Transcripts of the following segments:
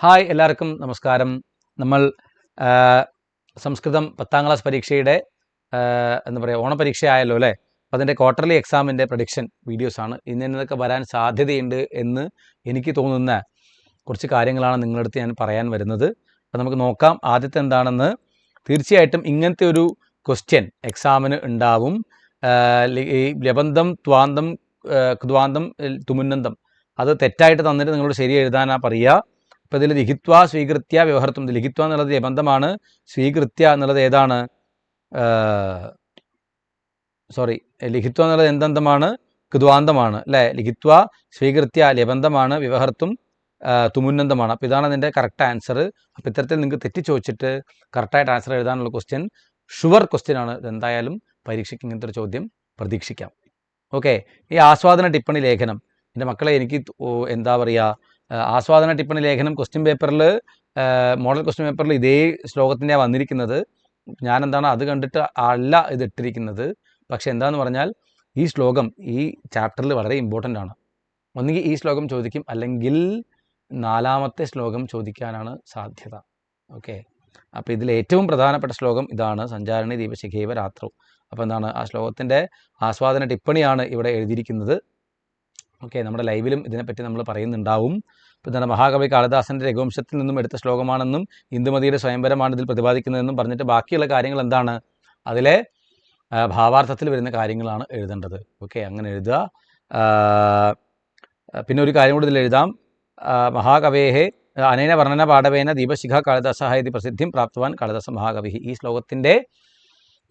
Hi എല്ലാവർക്കും നമസ്കാരം. നമ്മൾ സംസ്കൃതം 10ാം ക്ലാസ് പരീക്ഷയുടെ എന്താ പറയുക ഓണപരീക്ഷ ആയല്ലോ അല്ലേ. അപ്പോൾ അതിൻ്റെ ക്വാർട്ടർലി എക്സാമിൻ്റെ പ്രഡിക്ഷൻ വീഡിയോസാണ് ഇന്നതൊക്കെ വരാൻ സാധ്യതയുണ്ട് എന്ന് എനിക്ക് തോന്നുന്ന കുറച്ച് കാര്യങ്ങളാണ് നിങ്ങളുടെ അടുത്ത് ഞാൻ പറയാൻ വരുന്നത്. അപ്പോൾ നമുക്ക് നോക്കാം ആദ്യത്തെ എന്താണെന്ന്. തീർച്ചയായിട്ടും ഇങ്ങനത്തെ ഒരു ക്വസ്റ്റ്യൻ എക്സാമിന് ഉണ്ടാവും. ഈ ലബന്ധം ത്വാന്തം ക്വാന്തം തുമുന്നന്തം അത് തെറ്റായിട്ട് തന്നിട്ട് നിങ്ങളോട് ശരി എഴുതാനാണ് പറയുക. അപ്പോൾ ഇതിൽ ലിഖിത്വ സ്വീകൃത്യ വ്യവഹർത്തും. ലിഖിത്വ എന്നുള്ളത് ലബന്ധമാണ്, സ്വീകൃത്യ എന്നുള്ളത് ഏതാണ്? ലിഖിത്വ എന്നുള്ളത് എന്തെന്തമാണ്? ക്വാന്തമാണ് അല്ലേ. ലിഖിത്വ സ്വീകൃത്യ ലബന്ധമാണ്, വ്യവഹർത്തും തുമുന്നന്തമാണ്. അപ്പോൾ ഇതാണ് അതിൻ്റെ കറക്റ്റ് ആൻസർ. അപ്പോൾ ഇത്തരത്തിൽ നിങ്ങൾക്ക് തെറ്റി ചോദിച്ചിട്ട് കറക്റ്റായിട്ട് ആൻസർ എഴുതാനുള്ള ക്വസ്റ്റ്യൻ ഷുവർ ക്വസ്റ്റ്യൻ ആണ്. ഇതെന്തായാലും പരീക്ഷയ്ക്ക് ഇങ്ങനത്തെ ഒരു ചോദ്യം പ്രതീക്ഷിക്കാം. ഓക്കെ, ഈ ആസ്വാദന ടിപ്പണി ലേഖനം എൻ്റെ മക്കളെ എനിക്ക് എന്താ പറയുക, ആസ്വാദന ടിപ്പണി ലേഖനം ക്വസ്റ്റ്യൻ പേപ്പറിൽ മോഡൽ ക്വസ്റ്റ്യൻ പേപ്പറിൽ ഇതേ ശ്ലോകത്തിൻ്റെ വന്നിരിക്കുന്നത്. ഞാൻ എന്താണ് അത് കണ്ടിട്ട് അല്ല ഇത് ഇട്ടിരിക്കുന്നത്. പക്ഷെ എന്താന്ന് പറഞ്ഞാൽ ഈ ശ്ലോകം ഈ ചാപ്റ്ററിൽ വളരെ ഇമ്പോർട്ടൻ്റ് ആണ്. ഒന്നുകിൽ ഈ ശ്ലോകം ചോദിക്കും, അല്ലെങ്കിൽ 4ാമത്തെ ശ്ലോകം ചോദിക്കാനാണ് സാധ്യത. ഓക്കെ, അപ്പോൾ ഇതിൽ ഏറ്റവും പ്രധാനപ്പെട്ട ശ്ലോകം ഇതാണ്, സഞ്ചാരണി ദീപശിഖേവ രാത്രവും. അപ്പോൾ എന്താണ് ആ ശ്ലോകത്തിൻ്റെ ആസ്വാദന ടിപ്പണിയാണ് ഇവിടെ എഴുതിയിരിക്കുന്നത്. ഓക്കെ, നമ്മുടെ ലൈവിലും ഇതിനെപ്പറ്റി നമ്മൾ പറയുന്നുണ്ടാവും. ഇപ്പോൾ എന്താണ് മഹാകവി കാളിദാസൻ്റെ രഘുവംശത്തിൽ നിന്നും എടുത്ത ശ്ലോകമാണെന്നും ഇന്ദുമതിയുടെ സ്വയംവരമാണ് ഇതിൽ പ്രതിപാദിക്കുന്നതെന്നും പറഞ്ഞിട്ട് ബാക്കിയുള്ള കാര്യങ്ങൾ എന്താണ് അതിലെ ഭാവാർത്ഥത്തിൽ വരുന്ന കാര്യങ്ങളാണ് എഴുതേണ്ടത്. ഓക്കെ, അങ്ങനെ എഴുതുക. പിന്നെ ഒരു കാര്യം കൂടി ഇതിൽ എഴുതാം. മഹാകവേഹേ അനേന വർണ്ണന പാഠവേന ദീപശിഖ കാളിദാസ ഇത് പ്രസിദ്ധിം പ്രാപ്തവാൻ കാളിദാസ മഹാകവി. ഈ ശ്ലോകത്തിൻ്റെ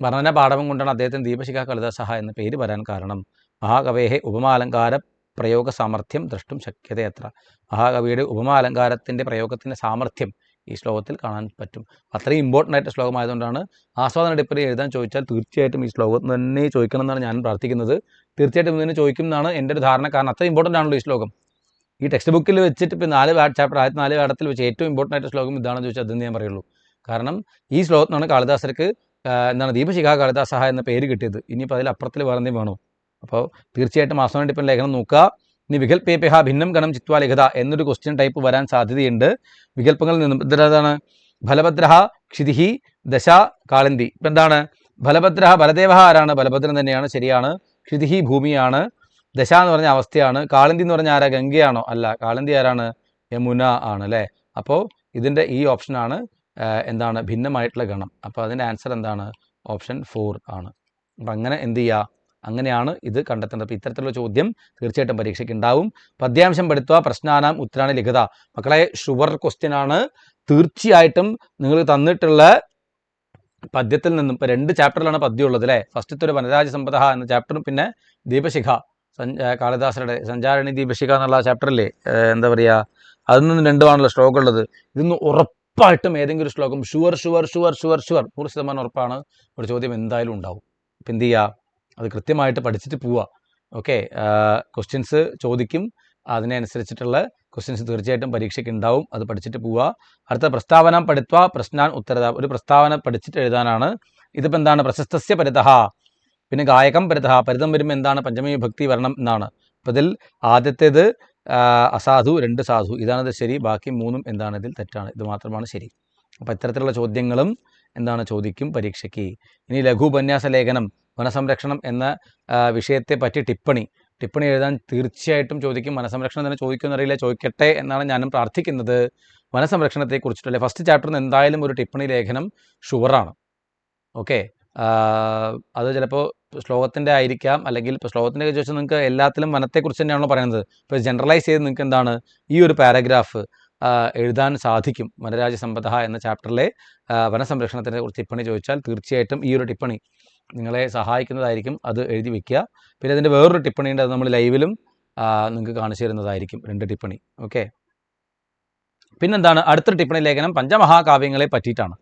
വർണ്ണന പാഠവും കൊണ്ടാണ് അദ്ദേഹത്തിന് ദീപശിഖ കാളിദാസ എന്ന പേര് വരാൻ കാരണം. മഹാകവേഹേ ഉപമാലങ്കാര പ്രയോഗ സാമർഥ്യം ദ്രഷ്ടും ശക്യതയത്ര. മഹാകവിയുടെ ഉപമാലങ്കാരത്തിൻ്റെ പ്രയോഗത്തിൻ്റെ സാമർഥ്യം ഈ ശ്ലോകത്തിൽ കാണാൻ പറ്റും. അത്രയും ഇമ്പോർട്ടൻ്റ് ആയിട്ട് ശ്ലോകമായതുകൊണ്ടാണ് ആസ്വാദന ടിപ്പണി എഴുതാൻ ചോദിച്ചാൽ തീർച്ചയായിട്ടും ഈ ശ്ലോകം തന്നെ ചോദിക്കണം എന്നാണ് ഞാൻ പ്രാർത്ഥിക്കുന്നത്. തീർച്ചയായിട്ടും ഇതിന് ചോദിക്കും എന്നാണ് എൻ്റെ ഒരു ധാരണ. കാരണം അത്ര ഇമ്പോർട്ടൻ്റ് ആണല്ലോ ഈ ശ്ലോകം. ഈ ടെക്സ്റ്റ് ബുക്കിൽ വെച്ചിട്ട് ഇപ്പോൾ 4 ചാപ്റ്റർ ആദ്യത്തെ 4 പാഠത്തിൽ വെച്ച് ഏറ്റവും ഇമ്പോർട്ടൻ്റ് ആയിട്ട് ശ്ലോകം ഇതാണെന്ന് ചോദിച്ചാൽ അതെന്ന് ഞാൻ പറയുള്ളൂ. കാരണം ഈ ശ്ലോകത്തിനാണ് കാളിദാസർക്ക് എന്താണ് ദീപശിഖ കാളിദാസ എന്ന പേര് കിട്ടിയത്. ഇനിയിപ്പോൾ അതിലപ്പുറത്തിൽ വേറെ എന്തെങ്കിലും വേണോ? അപ്പോൾ തീർച്ചയായിട്ടും ആസ്വാദന ടിപ്പണി ലേഖനം നോക്കുക. ഇനി വികൽപ്പേപ്യഹ ഭിന്നം ഗണം ചിത്വാ ലിഖിത എന്നൊരു ക്വസ്റ്റ്യൻ ടൈപ്പ് വരാൻ സാധ്യതയുണ്ട് വികല്പങ്ങളിൽ നിന്നും. എന്താണ് ബലഭദ്രഹ ക്ഷിതിഹി ദശ കാളിന്തി. ഇപ്പം എന്താണ് ബലഭദ്ര ബലദേവ ആരാണ്? ബലഭദ്രൻ തന്നെയാണ്, ശരിയാണ്. ക്ഷിതിഹി ഭൂമിയാണ്, ദശ എന്ന് പറഞ്ഞ അവസ്ഥയാണ്. കാളിന്തി എന്ന് പറഞ്ഞാൽ ആരാ? ഗംഗയാണോ? അല്ല, കാളിന്തി ആരാണ്? യമുന ആണ് അല്ലേ. അപ്പോൾ ഇതിൻ്റെ ഈ ഓപ്ഷനാണ് എന്താണ് ഭിന്നമായിട്ടുള്ള ഗണം. അപ്പോൾ അതിൻ്റെ ആൻസർ എന്താണ്? ഓപ്ഷൻ 4 ആണ്. അപ്പം അങ്ങനെ എന്ത് ചെയ്യുക, അങ്ങനെയാണ് ഇത് കണ്ടെത്തേണ്ടത്. അപ്പോൾ ഇത്തരത്തിലുള്ള ചോദ്യം തീർച്ചയായിട്ടും പരീക്ഷയ്ക്ക് ഉണ്ടാവും. പദ്യാംശം പഠിത്വ പ്രശ്നാനാം ഉത്തരാണി ലിഖിത. മക്കളെ ഷുവർ ക്വസ്റ്റ്യൻ ആണ്. തീർച്ചയായിട്ടും നിങ്ങൾ തന്നിട്ടുള്ള പദ്യത്തിൽ നിന്നും ഇപ്പോൾ 2 ചാപ്റ്ററിലാണ് പദ്യം ഉള്ളത് അല്ലേ. ഫസ്റ്റത്തെ ഒരു വനരാജസമ്പദ എന്ന ചാപ്റ്ററും പിന്നെ ദീപശിഖ കാളിദാസരുടെ സഞ്ചാരണി ദീപശിഖ എന്നുള്ള ചാപ്റ്ററില്ലേ, എന്താ പറയുക, അതിൽ നിന്ന് 2 ശ്ലോകം ഉള്ളത്. ഇതൊന്ന് ഉറപ്പായിട്ടും ഏതെങ്കിലും ഒരു ശ്ലോകം ഷുവർ 100% ഉറപ്പാണ് ഒരു ചോദ്യം എന്തായാലും ഉണ്ടാവും. അപ്പം എന്ത് ചെയ്യുക, അത് കൃത്യമായിട്ട് പഠിച്ചിട്ട് പോവുക. ഓക്കെ, ക്വസ്റ്റ്യൻസ് ചോദിക്കും, അതിനനുസരിച്ചിട്ടുള്ള ക്വസ്റ്റ്യൻസ് തീർച്ചയായിട്ടും പരീക്ഷയ്ക്ക് ഉണ്ടാവും. അത് പഠിച്ചിട്ട് പോവുക. അടുത്ത പ്രസ്താവന പഠിത്വ പ്രശ്നാൻ ഉത്തരത. ഒരു പ്രസ്താവന പഠിച്ചിട്ട് എഴുതാനാണ്. ഇതിപ്പോൾ എന്താണ് പ്രശസ്തസ്യ പരിതഃ, പിന്നെ ഗായകം പരിതഃ. പരിതം വരുമ്പോൾ എന്താണ്? പഞ്ചമി വിഭക്തി വരണം എന്നാണ്. അപ്പോൾ ഇതിൽ ആദ്യത്തേത് അസാധു, 2 സാധു, ഇതാണിത് ശരി. ബാക്കി 3 എന്താണ് ഇതിൽ തെറ്റാണ്. ഇത് മാത്രമാണ് ശരി. അപ്പോൾ ഇത്തരത്തിലുള്ള ചോദ്യങ്ങളും എന്താണ് ചോദിക്കും പരീക്ഷയ്ക്ക്. ഇനി ലഘു ഉപന്യാസ ലേഖനം വനസംരക്ഷണം എന്ന വിഷയത്തെ പറ്റി ടിപ്പണി എഴുതാൻ തീർച്ചയായിട്ടും ചോദിക്കും. വനസംരക്ഷണം തന്നെ ചോദിക്കുമെന്നറിയില്ല, ചോദിക്കട്ടെ എന്നാണ് ഞാനും പ്രാർത്ഥിക്കുന്നത്. വനസംരക്ഷണത്തെക്കുറിച്ചിട്ടുള്ള ഫസ്റ്റ് ചാപ്റ്ററിൽ നിന്ന് എന്തായാലും ഒരു ടിപ്പണി ലേഖനം ഷുവറാണ്. ഓക്കെ, അത് ചിലപ്പോൾ ശ്ലോകത്തിൻ്റെ ആയിരിക്കാം, അല്ലെങ്കിൽ ഇപ്പോൾ ശ്ലോകത്തിൻ്റെ ചോദിച്ചാൽ നിങ്ങൾക്ക് എല്ലാത്തിലും വനത്തെക്കുറിച്ച് തന്നെയാണല്ലോ പറയുന്നത്. ഇപ്പോൾ ജനറലൈസ് ചെയ്ത് നിങ്ങൾക്ക് എന്താണ് ഈ ഒരു പാരഗ്രാഫ് എഴുതാൻ സാധിക്കും. വനരാജസമ്പദ എന്ന ചാപ്റ്ററിലെ വനസംരക്ഷണത്തിനെ കുറിച്ച് ടിപ്പണി ചോദിച്ചാൽ തീർച്ചയായിട്ടും ഈ ഒരു ടിപ്പണി നിങ്ങളെ സഹായിക്കുന്നതായിരിക്കും. അത് എഴുതി വയ്ക്കുക. പിന്നെ അതിൻ്റെ വേറൊരു ടിപ്പണിയുണ്ട്, അത് നമ്മൾ ലൈവിലും നിങ്ങൾക്ക് കാണിച്ചു തരുന്നതായിരിക്കും. 2 ടിപ്പണി. ഓക്കെ, പിന്നെന്താണ് അടുത്തൊരു ടിപ്പണി ലേഖനം പഞ്ചമഹാകാവ്യങ്ങളെ പറ്റിയിട്ടാണ്.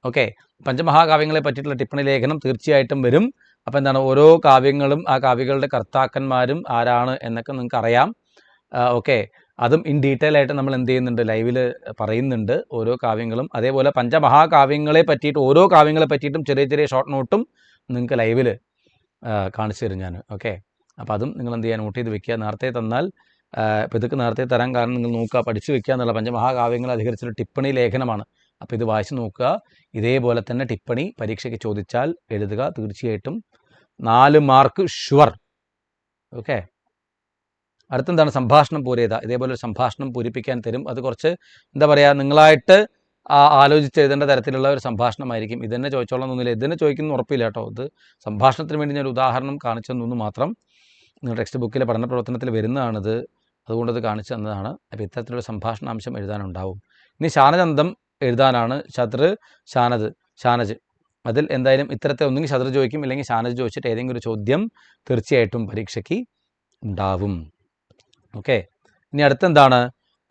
ഓക്കെ, പഞ്ചമഹാകാവ്യങ്ങളെ പറ്റിയിട്ടുള്ള ടിപ്പണി ലേഖനം തീർച്ചയായിട്ടും വരും. അപ്പോൾ എന്താണ് ഓരോ കാവ്യങ്ങളും ആ കാവ്യങ്ങളുടെ കർത്താക്കന്മാരും ആരാണ് എന്നൊക്കെ നിങ്ങൾക്ക് അറിയാം. ഓക്കെ, അതും ഇൻ ഡീറ്റെയിൽ ആയിട്ട് നമ്മൾ എന്ത് ചെയ്യുന്നുണ്ട്, ലൈവിൽ പറയുന്നുണ്ട് ഓരോ കാവ്യങ്ങളും. അതേപോലെ പഞ്ചമഹാകാവ്യങ്ങളെ പറ്റിയിട്ട് ഓരോ കാവ്യങ്ങളെ പറ്റിയിട്ടും ചെറിയ ഷോർട്ട് നോട്ടും നിങ്ങൾക്ക് ലൈവിൽ കാണിച്ചു തരും ഞാൻ. ഓക്കെ, അപ്പോൾ അതും നിങ്ങൾ എന്ത് ചെയ്യുക, നോട്ട് ചെയ്ത് വെക്കുക. നേരത്തെ തന്നാൽ ഇപ്പോൾ ഇതൊക്കെ നേരത്തെ തരാൻ കാരണം നിങ്ങൾ നോക്കുക, പഠിച്ചു വെക്കുക എന്നുള്ള പഞ്ചമഹാകാവ്യങ്ങൾ അധികരിച്ചൊരു ടിപ്പണി ലേഖനമാണ്. അപ്പോൾ ഇത് വായിച്ച് നോക്കുക. ഇതേപോലെ തന്നെ ടിപ്പണി പരീക്ഷയ്ക്ക് ചോദിച്ചാൽ എഴുതുക. തീർച്ചയായിട്ടും 4 മാർക്ക് ഷുവർ. ഓക്കെ. അടുത്തെന്താണ്? സംഭാഷണം പൂരേത. ഇതേപോലെ ഒരു സംഭാഷണം പൂരിപ്പിക്കാൻ തരും. അത് കുറച്ച് എന്താ പറയുക, നിങ്ങളായിട്ട് ആലോചിച്ച് എഴുതേണ്ട തരത്തിലുള്ള ഒരു സംഭാഷണമായിരിക്കും. ഇതന്നെ ചോദിച്ചോളാം എന്നൊന്നുമില്ല, ഇതന്നെ ചോദിക്കുന്ന ഉറപ്പില്ല കേട്ടോ. ഇത് സംഭാഷണത്തിന് വേണ്ടി ഞാൻ ഉദാഹരണം കാണിച്ചു തന്നു മാത്രം. നിങ്ങൾ ടെക്സ്റ്റ് ബുക്കിലെ പഠന പ്രവർത്തനത്തിൽ വരുന്നതാണിത്, അതുകൊണ്ടത് കാണിച്ചു തന്നതാണ്. അപ്പോൾ ഇത്തരത്തിലുള്ള സംഭാഷണാംശം എഴുതാനുണ്ടാവും. ഇനി ശാനചന്തം എഴുതാനാണ്. ശത്രു, ശാനത്, ശാനജ്. അതിൽ എന്തായാലും ഇത്തരത്തെ ഒന്നുകിൽ ശത്രു ചോദിക്കും, അല്ലെങ്കിൽ ശാനജ് ചോദിച്ചിട്ട് ഏതെങ്കിലും ഒരു ചോദ്യം തീർച്ചയായിട്ടും പരീക്ഷയ്ക്ക് ഉണ്ടാവും. ഓക്കെ. ഇനി അടുത്തെന്താണ്?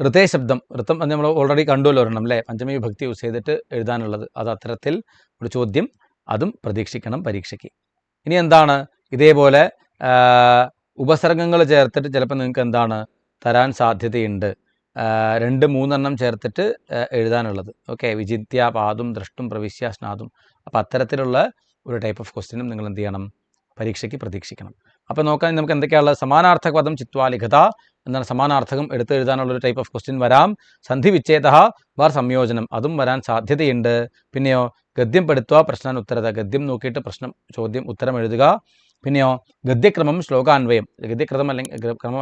ഋതേശബ്ദം. ഋതം നമ്മൾ ഓൾറെഡി കണ്ടുവല്ലോ ഒരെണ്ണം അല്ലേ, പഞ്ചമി വിഭക്തി യൂസ് ചെയ്തിട്ട് എഴുതാനുള്ളത്. അത് അത്തരത്തിൽ ഒരു ചോദ്യം, അതും പ്രതീക്ഷിക്കണം പരീക്ഷയ്ക്ക്. ഇനി എന്താണ്? ഇതേപോലെ ഉപസർഗങ്ങൾ ചേർത്തിട്ട് ചിലപ്പോൾ നിങ്ങൾക്ക് എന്താണ് തരാൻ സാധ്യതയുണ്ട്. 2-3 ചേർത്തിട്ട് എഴുതാനുള്ളത്. ഓക്കെ. വിജിത്യ, പാതും, ദ്രഷ്ടും, പ്രവിശ്യ, സ്നാതും. അപ്പോൾ അത്തരത്തിലുള്ള ഒരു ടൈപ്പ് ഓഫ് ക്വസ്റ്റ്യനും നിങ്ങൾ എന്ത് ചെയ്യണം? പരീക്ഷയ്ക്ക് പ്രതീക്ഷിക്കണം. അപ്പോൾ നോക്കാൻ നമുക്ക് എന്തൊക്കെയാണുള്ളത്? സമാനാർത്ഥക പദം ചിത്വാ ലിഖത എന്നാണ്. സമാനാർത്ഥകം എടുത്ത് എഴുതാനുള്ള ഒരു ടൈപ്പ് ഓഫ് ക്വസ്റ്റ്യൻ വരാം. സന്ധി വിച്ഛേദ വാർ സംയോജനം, അതും വരാൻ സാധ്യതയുണ്ട്. പിന്നെയോ ഗദ്യം പെടുത്തുക പ്രശ്നാൻ ഉത്തരത, ഗദ്യം നോക്കിയിട്ട് പ്രശ്നം, ചോദ്യം, ഉത്തരം എഴുതുക. പിന്നെയോ ഗദ്യക്രമം, ശ്ലോകാന്വയം, ഗദ്യക്രമം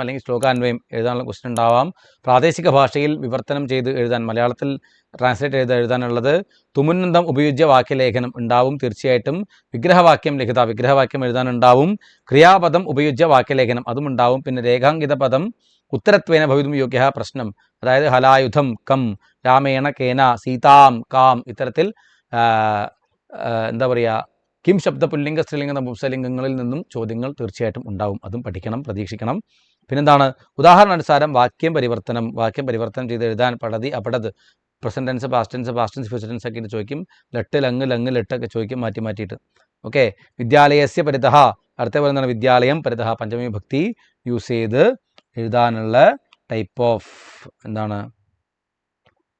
അല്ലെങ്കിൽ ശ്ലോകാന്വയം എഴുതാനുള്ള ക്വസ്റ്റ്യൻ ഉണ്ടാവാം. പ്രാദേശിക ഭാഷയിൽ വിവർത്തനം ചെയ്ത് എഴുതാൻ, മലയാളത്തിൽ ട്രാൻസ്ലേറ്റ് ചെയ്ത് എഴുതാനുള്ളത്. തുമുന്നന്തം ഉപയുജ്യ വാക്യലേഖനം ഉണ്ടാവും തീർച്ചയായിട്ടും. വിഗ്രഹവാക്യം ലിഖിത, വിഗ്രഹവാക്യം എഴുതാനുണ്ടാവും. ക്രിയാപദം ഉപയുജ്യ വാക്യലേഖനം, അതും ഉണ്ടാവും. പിന്നെ രേഖാങ്കിത പദം ഉത്തരത്വേന ഭവിതും യോഗ്യ പ്രശ്നം, അതായത് ഹലായുധം കം, രാമേണ കേന, സീതാം കാം. ഇത്തരത്തിൽ എന്താ പറയുക, കിം ശബ്ദ പുല്ലിംഗ സ്ത്രീലിംഗ നപുംസലിംഗങ്ങളിൽ നിന്നും ചോദ്യങ്ങൾ തീർച്ചയായിട്ടും ഉണ്ടാവും. അതും പഠിക്കണം, പ്രതീക്ഷിക്കണം. പിന്നെന്താണ്? ഉദാഹരണാനുസാരം വാക്യം പരിവർത്തനം ചെയ്ത് എഴുതാൻ. പടതി, അപടത്, present tense, past tense, future tense ഒക്കെ ഇട്ട് ചോദിക്കും. ലട്ട്, ലങ്, ലെട്ടൊക്കെ ചോദിക്കും മാറ്റിയിട്ട്. ഓക്കെ. വിദ്യാലയസ്യ പരിതഃ, അടുത്ത പോലെ എന്താണ്? വിദ്യാലയം പരിതഃ, പഞ്ചമി വിഭക്തി യൂസ് ചെയ്ത് എഴുതാനുള്ള ടൈപ്പ് ഓഫ് എന്താണ്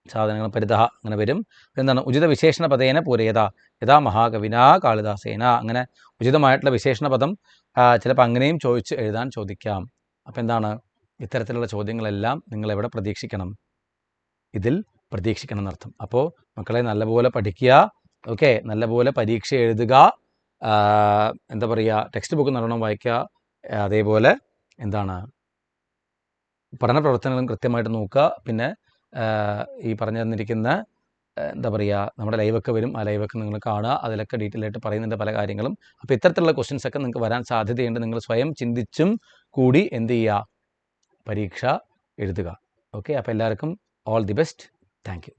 സാധനങ്ങൾ, പരിതഃ അങ്ങനെ വരും. എന്താണ്? ഉചിത വിശേഷണ പദേന പൂരയത, യഥാ മഹാകവിന കാളിദാസേന. അങ്ങനെ ഉചിതമായിട്ടുള്ള വിശേഷണ പദം ചിലപ്പോൾ അങ്ങനെയും ചോദിച്ച് എഴുതാൻ ചോദിക്കാം. അപ്പോൾ എന്താണ്? ഇത്തരത്തിലുള്ള ചോദ്യങ്ങളെല്ലാം നിങ്ങളെവിടെ പ്രതീക്ഷിക്കണം? ഇതിൽ പ്രതീക്ഷിക്കണം എന്നർത്ഥം. അപ്പോൾ മക്കളെ നല്ലപോലെ പഠിക്കുക. ഓക്കെ. നല്ലപോലെ പരീക്ഷ എഴുതുക. എന്താ പറയുക, ടെക്സ്റ്റ് ബുക്ക് നല്ലോണം വായിക്കുക. അതേപോലെ എന്താണ് പഠന പ്രവർത്തനങ്ങളും കൃത്യമായിട്ട് നോക്കുക. പിന്നെ ഈ പറഞ്ഞു തന്നിരിക്കുന്ന എന്താ പറയുക, നമ്മുടെ ലൈവൊക്കെ വരും, ആ ലൈവൊക്കെ നിങ്ങൾ കാണുക. അതിലൊക്കെ ഡീറ്റെയിൽ ആയിട്ട് പറയുന്നുണ്ട് പല കാര്യങ്ങളും. അപ്പോൾ ഇത്തരത്തിലുള്ള ക്വസ്റ്റ്യൻസ് ഒക്കെ നിങ്ങൾക്ക് വരാൻ സാധ്യതയുണ്ട്. നിങ്ങൾ സ്വയം ചിന്തിച്ചും കൂടി എന്ത് ചെയ്യുക? പരീക്ഷ എഴുതുക. ഓക്കെ. അപ്പോൾ എല്ലാവർക്കും all the best. Thank you.